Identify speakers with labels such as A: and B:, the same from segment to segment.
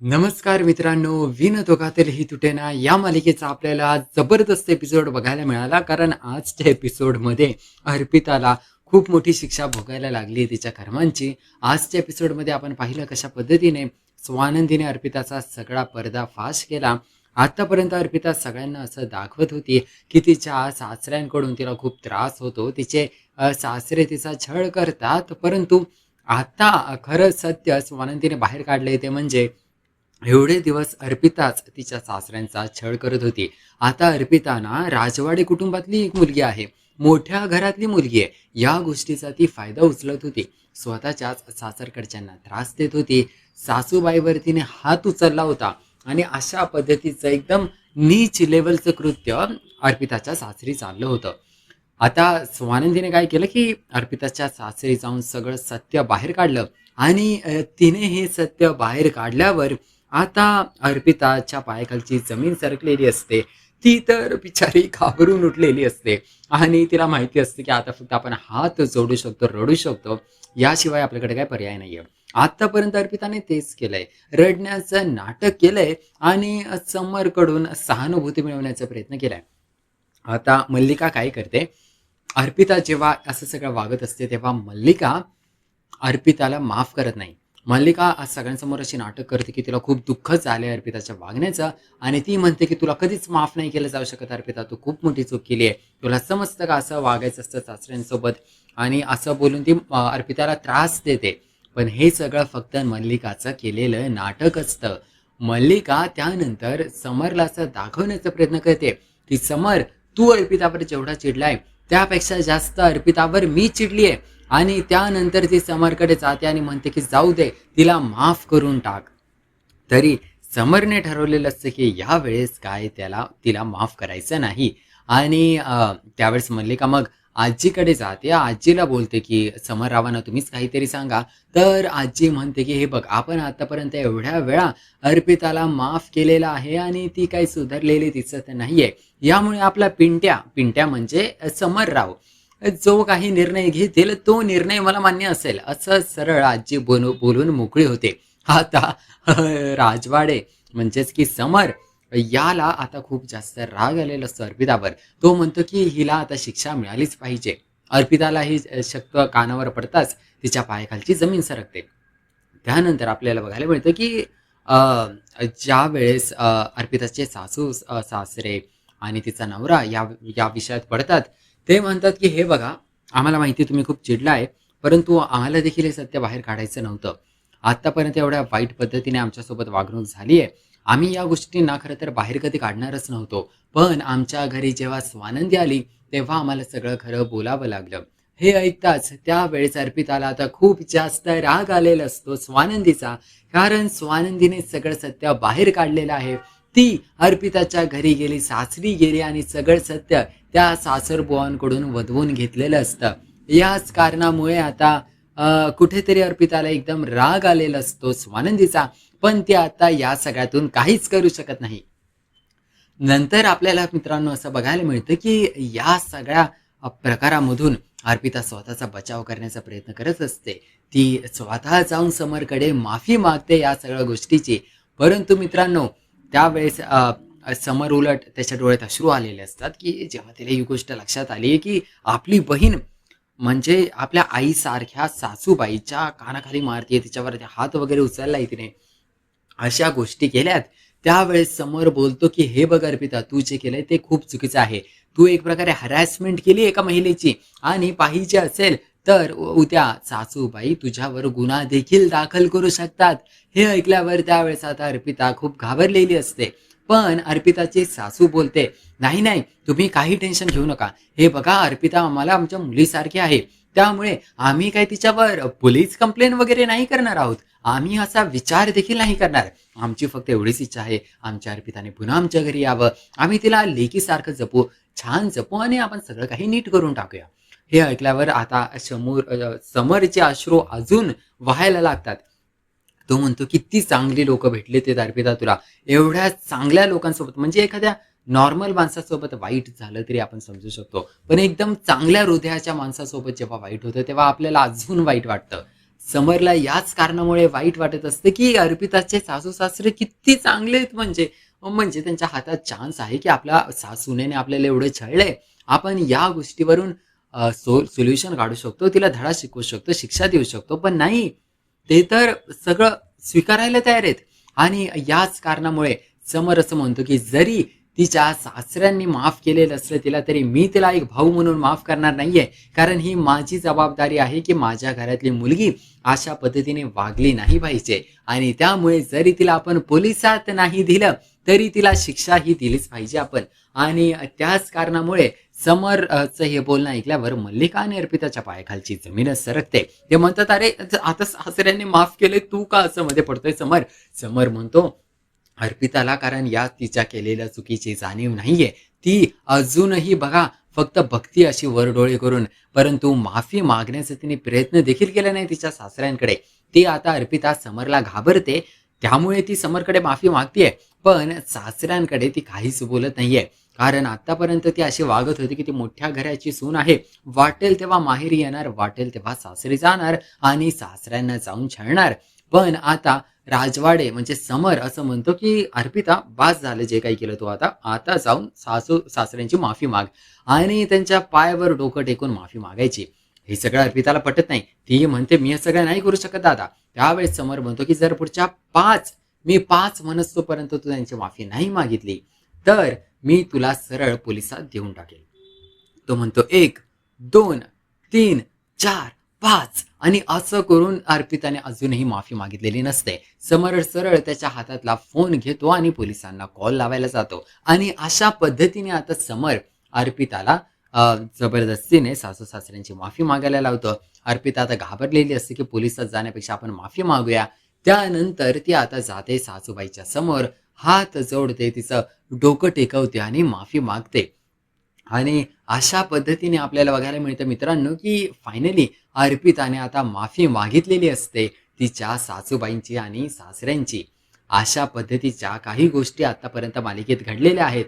A: नमस्कार मित्रांनो, विनोद ही तुटेना या मालिकेचा आपल्याला जबरदस्त एपिसोड बघायला मिळाला. कारण आजच्या एपिसोडमध्ये अर्पिताला खूप मोठी शिक्षा भोगायला लागली तिच्या कर्मांची. आजच्या एपिसोडमध्ये आपण पाहिलं कशा पद्धतीने स्वानंदीने अर्पिताचा सगळा पर्दाफाश केला. आतापर्यंत अर्पिता सगळ्यांना असं दाखवत होती की तिच्या सासऱ्यांकडून तिला खूप त्रास होतो, तिचे सासरे तिचा छळ करतात. परंतु आता खरं सत्य स्वानंदीने बाहेर काढले ते म्हणजे एवढे दिवस अर्पिताच तिच्या सासऱ्यांचा छळ करत होती. आता अर्पिता ना राजवाडे कुटुंबातली एक मुलगी आहे, मोठ्या घरातली मुलगी आहे. या गोष्टीचा ती फायदा उचलत होती. स्वतःच्याच सासरकडच्यांना त्रास देत होती. सासूबाईवर तिने हात उचलला होता आणि अशा पद्धतीचं एकदम नीच लेवलचं कृत्य अर्पिताच्या सासरी चाललं होतं. आता स्वानंदीने काय केलं की अर्पिताच्या सासरी जाऊन सगळं सत्य बाहेर काढलं आणि तिने हे सत्य बाहेर काढल्यावर आता अर्पिताच्या पायाखालची जमीन सरकलेली असते. ती तर बिचारी घाबरून उठलेली असते आणि तिला माहिती असते की आता फक्त आपण हात जोडू शकतो, रडू शकतो, याशिवाय आपल्याकडे काय पर्याय नाहीये. आतापर्यंत अर्पिताने तेच केलंय, रडण्याचं नाटक केलंय आणि समरकडून सहानुभूती मिळवण्याचा प्रयत्न केलाय. आता मल्लिका काय करते, अर्पिता जेव्हा असं सगळं वागत असते तेव्हा मल्लिका अर्पिताला माफ करत नाही. मल्लिका आज सगळ्यांसमोर अशी नाटक करते की तिला खूप दुःख झालंय अर्पिताच्या वागण्याचं आणि ती म्हणते की तुला कधीच माफ नाही केलं जाऊ शकत अर्पिता, तू खूप मोठी चूक केली आहे. तुला समजतं का असं वागायचं असतं सासऱ्यांसोबत, आणि असं बोलून ती अर्पिताला त्रास देते. पण हे सगळं फक्त मल्लिकाचं केलेलं नाटक असतं. मल्लिका त्यानंतर समरला असं दाखवण्याचा प्रयत्न करते की समर, तू अर्पितावर जेवढा चिडलाय त्यापेक्षा जास्त अर्पितावर मी चिडली आहे. आणि त्यानंतर ती समरकडे जाते आणि म्हणते की जाऊ दे, तिला माफ करून टाक. तरी समरने ठरवलेलं असतं की यावेळेस काय तिला माफ करायचं नाही. आणि त्यावेळेस मल्लिका मग आजीकडे जाते. आजीला बोलते की समररावांना तुम्हीच काहीतरी सांगा. तर आजी म्हणते की हे बघ, आपण आतापर्यंत एवढ्या वेळा अर्पिताला माफ केलेलं आहे आणि ती काही सुधारलेली दिसत नाहीये. यामुळे आपला पिंट्या पिंट्या म्हणजे समरराव जो काही निर्णय घेतील तो निर्णय मला मान्य असेल, असं सरळ आजी बोलून मोकळी होते. आता राजवाडे म्हणजेच की समर याला आता खूप जास्त राग आलेला असतो अर्पितावर. तो म्हणतो की हिला आता शिक्षा मिळालीच पाहिजे. अर्पिताला ही शक्त कानावर पडताच तिच्या पायाखालची जमीन सरकते. त्यानंतर आपल्याला बघायला मिळतं की ज्या वेळेस अर्पिताचे सासरे आणि तिचा नवरा या या विषयात पडतात, ते म्हणतात की हे बघा, आम्हाला माहिती तुम्ही खूप चिडला आहे, परंतु आम्हाला देखील हे सत्य बाहेर काढायचं नव्हतं. आत्तापर्यंत एवढ्या वाईट पद्धतीने आमच्यासोबत वागणूक झाली आहे. आम्ही या गोष्टींना खरं तर बाहेर कधी काढणारच नव्हतो. पण आमच्या घरी जेव्हा स्वानंदी आली, तेव्हा आम्हाला सगळं खरं बोलावं लागलं. हे ऐकताच त्यावेळेस अर्पिताला आता खूप जास्त राग आलेला असतो स्वानंदीचा. कारण स्वानंदीने सगळं सत्य बाहेर काढलेलं आहे. ती अर्पिताच्या घरी गेली, सासरी गेली आणि सगळं सत्य त्या सासरबुवांकडून वधवून घेतलेलं असतं. याच कारणामुळे आता कुठेतरी अर्पिताला एकदम राग आलेला असतो स्वानंदीचा. पण ती आता या सगळ्यातून काहीच करू शकत नाही. नंतर आपल्याला मित्रांनो असं बघायला मिळतं की या सगळ्या प्रकारामधून अर्पिता स्वतःचा बचाव करण्याचा प्रयत्न करत असते. ती स्वतः जाऊन समरकडे माफी मागते या सगळ्या गोष्टीची. परंतु मित्रांनो, त्यावेळेस समर उलट त्याच्या डोळ्यात अश्रू आलेले असतात की जेव्हा तिला ही गोष्ट लक्षात आली की आपली बहीण म्हणजे आपल्या आईसारख्या सासूबाईच्या कानाखाली मारतीये, तिच्यावर हात वगैरे उचललाय तिने, अशा गोष्टी केल्यात. त्यावेळेस समोर बोलतो की हे बघ अर्पिता, तू जे केलंय ते खूप चुकीचं आहे. तू एक प्रकारे हॅरॅसमेंट केली एका महिलेची आणि पाहिजे असेल तर उद्या सासूबाई तुझ्यावर गुन्हा देखील दाखल करू शकतात. हे ऐकल्यावर त्यावेळेस आता अर्पिता खूप घाबरलेली असते. पण अर्पिताची सासू बोलते, नाही नाही, तुम्ही काही टेन्शन घेऊ नका. हे बघा, अर्पिता आम्हाला आमच्या मुलीसारखी आहे, त्यामुळे आम्ही काही तिच्यावर पोलीस कंप्लेंट वगैरे नाही करणार आहोत. आम्ही असा विचार देखील नाही करणार. आमची फक्त एवढीच इच्छा आहे, आमच्या अर्पिताने पुन्हा आमच्या घरी यावं. आम्ही तिला लेकीसारखं जपू, छान जपू आणि आपण सगळं काही नीट करून टाकूया. हे ऐकल्यावर आता समरचे अश्रू अजून वाहायला लागतात. तो म्हणतो, किती चांगली लोक भेटले ते अर्पिता तुला. एवढ्या चांगल्या लोकांसोबत, म्हणजे एखाद्या नॉर्मल माणसासोबत वाईट झालं तरी आपण समजू शकतो, पण एकदम चांगल्या हृदयाच्या माणसासोबत जेव्हा वाईट होतं तेव्हा आपल्याला अजून वाईट वाटतं. समरला याच कारणामुळे वाईट वाटत असतं, की अर्पिताचे सासू-सासरे किती चांगले आहेत म्हणजे. म्हणजे त्यांच्या हातात चान्स आहे, की आपल्या सुनेने आपल्याला एवढं छळलंय. आपण या गोष्टीवरून सोल्युशन काढू शकतो, तिला धडा शिकवू शकतो, शिक्षा देऊ शकतो. पण नाही, ते तर सगळं स्वीकारायला तयार आहेत. आणि याच कारणामुळे समर असं म्हणतो, की जरी तिच्या सासऱ्यांनी माफ केलेलं असलं तिला, तरी मी तिला एक भाऊ म्हणून माफ करणार नाहीये. कारण ही माझी जबाबदारी आहे, की माझ्या घरातली मुलगी अशा पद्धतीने वागली नाही पाहिजे. आणि त्यामुळे जरी तिला आपण पोलिसात नाही दिलं, तरी तिला शिक्षा ही दिलीच पाहिजे आपण. आणि त्याच कारणामुळे समरचं हे बोलणं ऐकल्यावर मल्लिका आणि अर्पिताच्या पायाखालची जमीनच सरकते. ते म्हणतात, "अरे, आता सासऱ्यांनी माफ केले, तू का असं मध्ये पडतोय समर?" समर म्हणतो, अर्पिताला कारण या तिच्या केलेल्या चुकीची जाणीव नाहीये. ती अजूनही बघा फक्त बघती अशी वरडोळे करून, परंतु माफी मागण्याचा तिने प्रयत्न देखील केला नाही तिच्या सासऱ्यांकडे. ती आता अर्पिता समरला घाबरते, त्यामुळे ती समरकडे माफी मागतीये. पण सासऱ्यांकडे ती काहीच बोलत नाहीये. कारण आतापर्यंत ती अशी वागत होती, की ती मोठ्या घराची सून आहे. वाटेल तेव्हा माहेरी येणार, वाटेल तेव्हा सासरी जाणार आणि सासऱ्यांना जाऊन छळणार. पण आता राजवाडे म्हणजे समर असं म्हणतो, की "अर्पिता बास झालं जे काही केलं तू आता. आता जाऊन सासू-सासऱ्यांची माफी माग." आणि त्यांच्या पायावर डोकं टेकून माफी मागायची. हे सगळं अर्पिताला पटत नाही. ती म्हणते, "मी हे सगळं नाही करू शकत दादा." त्यावेळेस समर म्हणतो, की "जर पुढच्या 5 मी 5 म्हणोस्तोपर्यंत तू त्यांची माफी नाही मागितली, तर मी तुला सरळ पोलिसात देऊन टाकेल." तो म्हणतो, "1, 2, 3, 4, 5" आणि असं करून अर्पिताने अजूनही माफी मागितलेली नसते. समर सरळ त्याच्या हातातला फोन घेतो आणि पोलिसांना कॉल लावायला जातो. आणि अशा पद्धतीने आता समर अर्पिताला जबरदस्तीने सासू-सासऱ्यांची माफी मागायला लावतो. अर्पिता आता घाबरलेली असते, की पोलिसात जाण्यापेक्षा आपण माफी मागूया. त्यानंतर ती आता जाते सासूबाईच्या समोर, हात जोडते, तिचं डोकं टेकवते आणि माफी मागते. आणि अशा पद्धतीने आपल्याला बघायला मिळतं मित्रांनो, की फायनली अर्पिताने आता माफी मागितलेली असते तिच्या सासूबाईंची आणि सासऱ्यांची. अशा पद्धतीच्या काही गोष्टी आतापर्यंत मालिकेत घडलेल्या आहेत.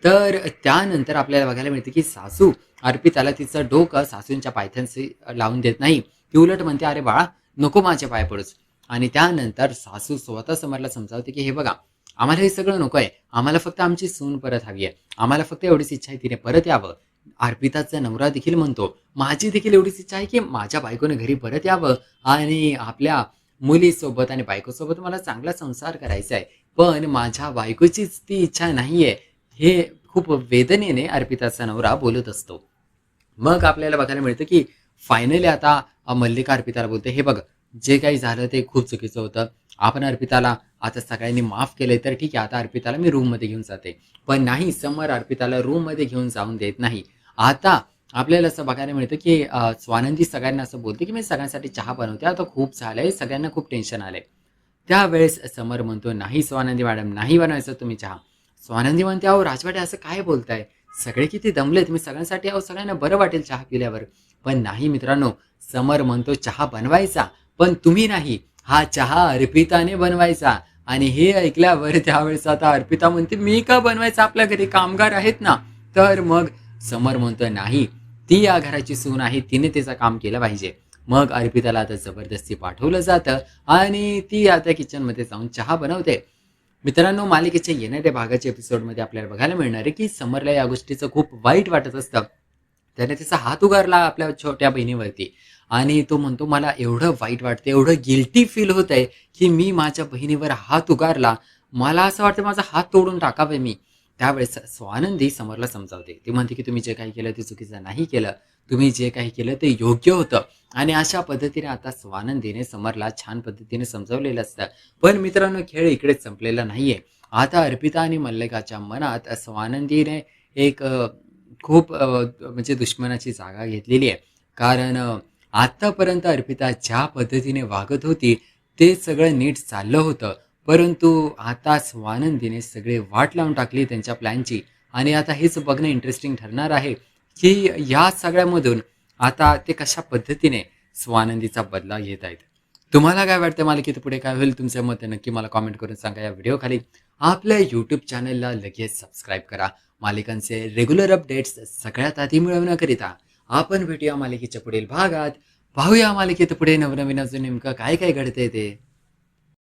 A: तर त्यानंतर आपल्याला बघायला मिळतं, की सासू अर्पिताला तिचं डोकं सासूंच्या पायथ्याशी लावून देत नाही. ती उलट म्हणते, "अरे बाळा, नको माझ्या पाया पडूस." आणि त्यानंतर सासू स्वतः समरला समजावते, की "हे बघा, आम्हाला हे सगळं नको आहे. आम्हाला फक्त आमची सून परत हवी आहे. आम्हाला फक्त एवढीच इच्छा आहे तिने परत यावं." अर्पिताचा नवरा देखील म्हणतो, "माझी देखील एवढीच इच्छा आहे, की माझ्या बायकोने घरी परत यावं आणि आपल्या मुलीसोबत आणि बायकोसोबत मला चांगला संसार करायचा आहे. पण माझ्या बायकोचीच ती इच्छा नाहीये." हे खूप वेदनेने अर्पिताचा नवरा बोलत असतो. मग आपल्याला बघायला मिळतं, की फायनली आता मल्लिका अर्पिताला बोलते, "हे बघ, जे काही झालं ते खूप चुकीचं होतं. आपण अर्पिताला आता सगळ्यांनी माफ केलंय, तर ठीक आहे, आता अर्पिताला मी रूममध्ये घेऊन जाते." पण नाही, समर अर्पिताला रूममध्ये घेऊन जाऊन देत नाही. आता आपल्याला असं बघायला मिळतं, की स्वानंदी सगळ्यांना असं बोलते, की "मी सगळ्यांसाठी चहा बनवते. आता खूप झालंय, सगळ्यांना खूप टेन्शन आलंय." त्यावेळेस समर म्हणतो, "नाही स्वानंदी मॅडम, नाही बनवायचा तुम्ही चहा." स्वानंदी म्हणते, "अहो राजवाडे असं काय बोलताय? सगळे किती दमलेत. मी सगळ्यांसाठी अहो सगळ्यांना बरं वाटेल चहा पिल्यावर." पण नाही मित्रांनो, समर म्हणतो चहा बनवायचा, पण तुम्ही नाही. हा चहा अर्पिताने बनवायचा. आणि हे ऐकल्यावर त्यावेळेस आता अर्पिता म्हणते, "मी का बनवायचं? आपल्या घरी कामगार आहेत ना." तर मग समर म्हणतो, "नाही, ती या घराची सून आहे. तिने तिचं काम केलं पाहिजे." मग अर्पिताला आता जबरदस्ती पाठवलं जातं आणि ती आता किचनमध्ये जाऊन चहा बनवते. मित्रांनो, मालिकेच्या येणाऱ्या भागाच्या एपिसोडमध्ये आपल्याला बघायला मिळणार आहे, की समरला या गोष्टीचं खूप वाईट वाटत असतं. त्याने त्याचा हात उगारला आपल्या छोट्या बहिणीवरती आणि तो म्हणतो, "मला एवढं वाईट वाटतं, एवढं गिल्टी फील होतंय, की मी माझ्या बहिणीवर हात उगारला. मला असं वाटतं माझा हात तोडून टाकावे मी." त्यावेळेस स्वानंदी समरला समजावते. ती म्हणते, की "तुम्ही जे काही केलं ते चुकीचं नाही केलं. तुम्ही जे काही केलं ते योग्य होतं." आणि अशा पद्धतीने आता स्वानंदीने समरला छान पद्धतीने समजावलेलं असतं. पण मित्रांनो, खेळ इकडेच संपलेला नाहीये. आता अर्पिता आणि मल्लिकाच्या मनात स्वानंदीने एक खूप म्हणजे दुश्मनाची जागा घेतलेली आहे. कारण आत्तापर्यंत अर्पिता ज्या पद्धतीने वागत होती, ते सगळं नीट चाललं होतं. परंतु आता स्वानंदीने सगळे वाट लावून टाकली त्यांच्या प्लॅनची. आणि आता हेच बघणं इंटरेस्टिंग ठरणार आहे, की या सगळ्यामधून आता ते कशा पद्धतीने स्वानंदीचा बदला घेत आहेत. तुम्हाला काय वाटतं मालिकेत पुढे काय होईल? तुमचं मत नक्की मला कॉमेंट करून सांगा या व्हिडिओखाली. आपल्या YouTube चॅनलला लगेच सबस्क्राईब करा. मालिकांचे रेग्युलर अपडेट्स सगळ्यात आधी मिळवण्याकरिता आपण भेटूया मालिकेच्या पुढील भागात. पाहूया मालिकेत पुढे नवनवीन अजून नेमकं काय काय घडतंय ते.